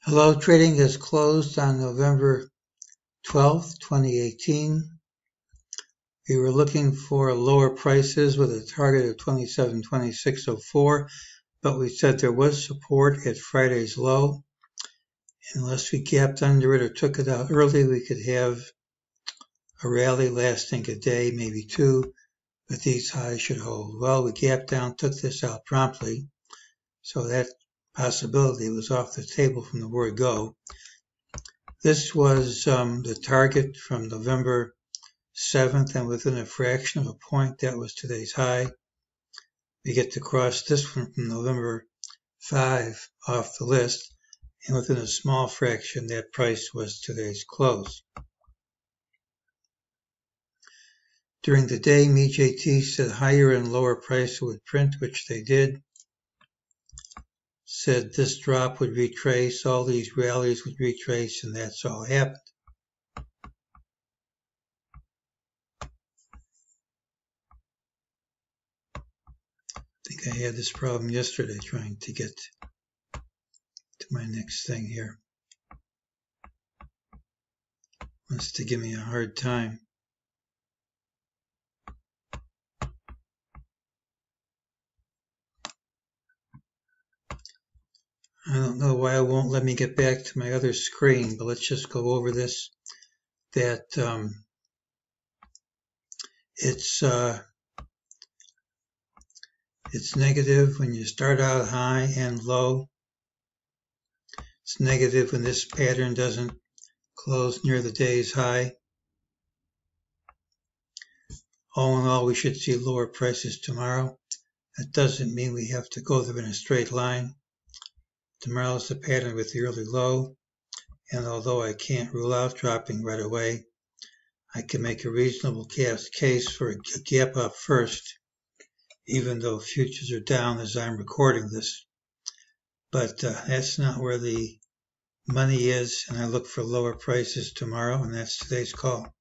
Hello, trading is closed on November 12th, 2018. We were looking for lower prices with a target of 27.2604, but we said there was support at Friday's low. Unless we gapped under it or took it out early, we could have a rally lasting a day, maybe two, but these highs should hold. Well, we gapped down, took this out promptly, so that possibility was off the table from the word go. This was the target from November 7th, and within a fraction of a point, that was today's high. We get to cross this one from November 5 off the list, and within a small fraction, that price was today's close. During the day, MEJT said higher and lower price would print, which they did. Said this drop would retrace, all these rallies would retrace, and that's all happened. I think I had this problem yesterday trying to get to my next thing here. Wants to give me a hard time. I don't know why it won't let me get back to my other screen, but let's just go over this. That it's negative when you start out high and low. It's negative when this pattern doesn't close near the day's high. All in all, we should see lower prices tomorrow. That doesn't mean we have to go there in a straight line. Tomorrow is the pattern with the early low, and although I can't rule out dropping right away, I can make a reasonable case for a gap up first, even though futures are down as I'm recording this. But that's not where the money is, and I look for lower prices tomorrow, and that's today's call.